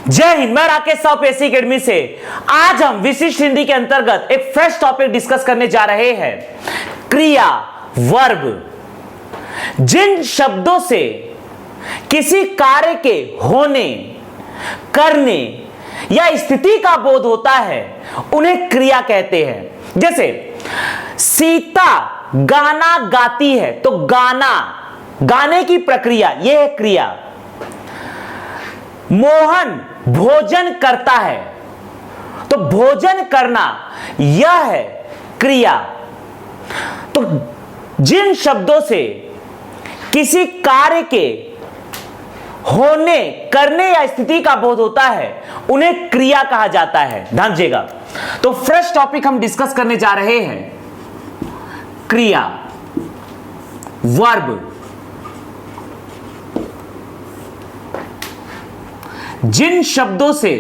जय हिंद। मैं राकेश साहू पेसी अकेडमी से आज हम विशिष्ट हिंदी के अंतर्गत एक फ्रेश टॉपिक डिस्कस करने जा रहे हैं। क्रिया, वर्ब। जिन शब्दों से किसी कार्य के होने, करने या स्थिति का बोध होता है उन्हें क्रिया कहते हैं। जैसे सीता गाना गाती है तो गाना, गाने की प्रक्रिया, यह है क्रिया। मोहन भोजन करता है तो भोजन करना, यह है क्रिया। तो जिन शब्दों से किसी कार्य के होने, करने या स्थिति का बोध होता है उन्हें क्रिया कहा जाता है। ध्यान दीजिएगा। तो फ्रेश टॉपिक हम डिस्कस करने जा रहे हैं। क्रिया, वर्ब। जिन शब्दों से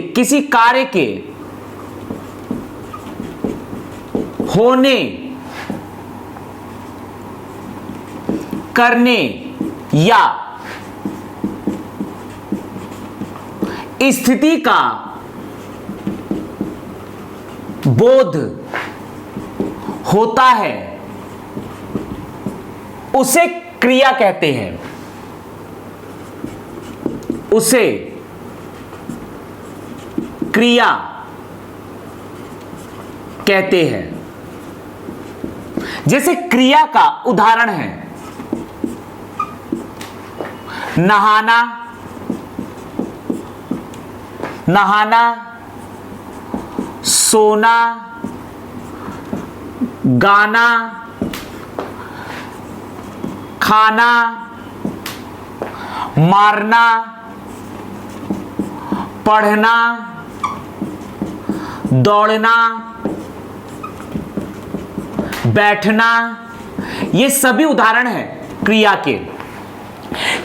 किसी कार्य के होने, करने या स्थिति का बोध होता है उसे क्रिया कहते हैं। उसे क्रिया कहते हैं। जैसे क्रिया का उदाहरण है नहाना, सोना, गाना, खाना, मारना, पढ़ना, दौड़ना, बैठना, ये सभी उदाहरण हैं क्रिया के।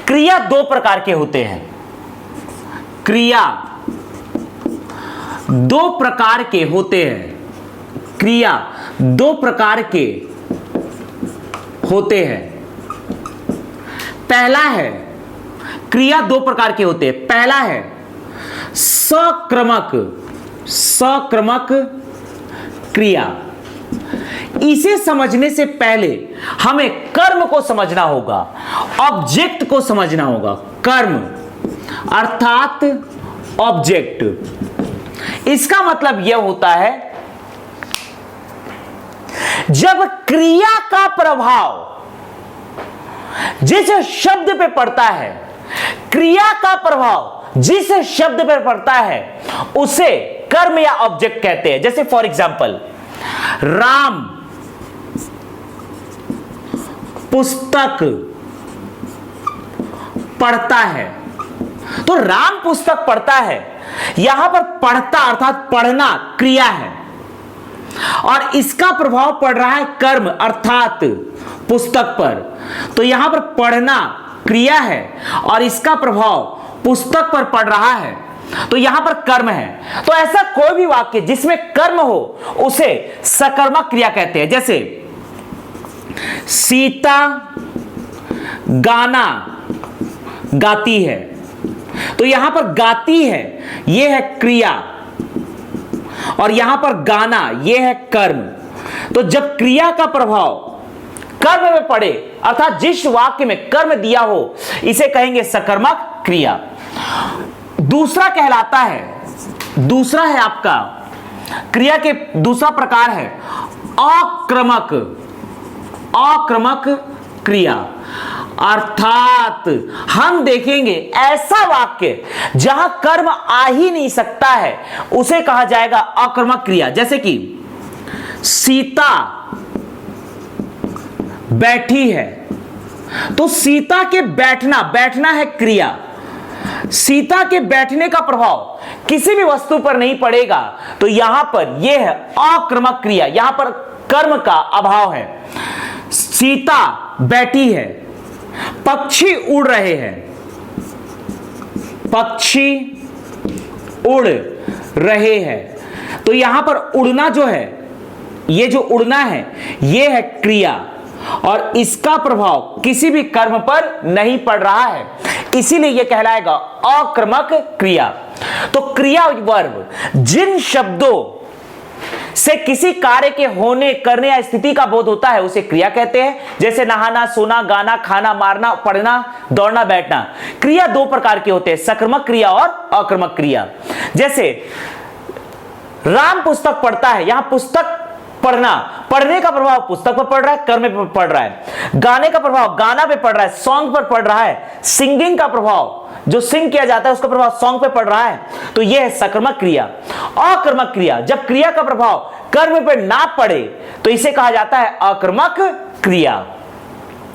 क्रिया दो प्रकार के होते हैं। क्रिया दो प्रकार के होते हैं। क्रिया दो प्रकार के होते हैं। पहला है, क्रिया दो प्रकार के होते हैं। पहला है सक्रमक क्रिया। इसे समझने से पहले हमें कर्म को समझना होगा, ऑब्जेक्ट को समझना होगा। कर्म अर्थात ऑब्जेक्ट। इसका मतलब यह होता है जब क्रिया का प्रभाव जिस शब्द पे पड़ता है, क्रिया का प्रभाव जिस शब्द पे पड़ता है उसे कर्म या ऑब्जेक्ट कहते हैं। जैसे फॉर एग्जाम्पल, राम पुस्तक पढ़ता है तो राम पुस्तक पढ़ता है, यहां पर पढ़ता अर्थात पढ़ना क्रिया है और इसका प्रभाव पड़ रहा है कर्म अर्थात पुस्तक पर। तो यहां पर पढ़ना क्रिया है और इसका प्रभाव पुस्तक पर पड़ रहा है, तो यहां पर कर्म है। तो ऐसा कोई भी वाक्य जिसमें कर्म हो उसे सकर्मक क्रिया कहते हैं। जैसे सीता गाना गाती है तो यहां पर गाती है, यह है क्रिया, और यहां पर गाना, यह है कर्म। तो जब क्रिया का प्रभाव कर्म में पड़े अर्थात जिस वाक्य में कर्म दिया हो इसे कहेंगे सकर्मक क्रिया। दूसरा कहलाता है, दूसरा है आपका क्रिया के दूसरा प्रकार है अक्रमक क्रिया। अर्थात हम देखेंगे ऐसा वाक्य जहां कर्म आ ही नहीं सकता है उसे कहा जाएगा अक्रमक क्रिया। जैसे कि सीता बैठी है तो सीता के बैठना है क्रिया। सीता के बैठने का प्रभाव किसी भी वस्तु पर नहीं पड़ेगा, तो यहां पर यह है अक्रमक क्रिया, यहां पर कर्म का अभाव है। सीता बैठी है, पक्षी उड़ रहे हैं, पक्षी उड़ रहे हैं। तो यहां पर उड़ना जो है, ये जो उड़ना है ये है क्रिया, और इसका प्रभाव किसी भी कर्म पर नहीं पड़ रहा है, इसीलिए यह कहलाएगा अकर्मक क्रिया। तो क्रिया वर्ब जिन शब्दों से किसी कार्य के होने, करने या स्थिति का बोध होता है उसे क्रिया कहते हैं। जैसे नहाना, सोना, गाना, खाना, मारना, पढ़ना, दौड़ना, बैठना। क्रिया दो प्रकार के होते हैं, सकर्मक क्रिया और अकर्मक क्रिया। जैसे राम पुस्तक पढ़ता है, यहां पुस्तक पढ़ना, पढ़ने का प्रभाव पुस्तक पर पड़ रहा है, कर्म पर पड़ रहा है। गाने का प्रभाव गाना पे पड़ रहा है, सॉन्ग पर पड़ रहा है। सिंगिंग का प्रभाव, जो सिंग किया जाता है उसका प्रभाव सॉन्ग पे पड़ रहा है, तो यह है सकर्मक क्रिया। अकर्मक क्रिया, जब क्रिया का प्रभाव कर्म पर ना पड़े तो इसे कहा जाता है अकर्मक क्रिया।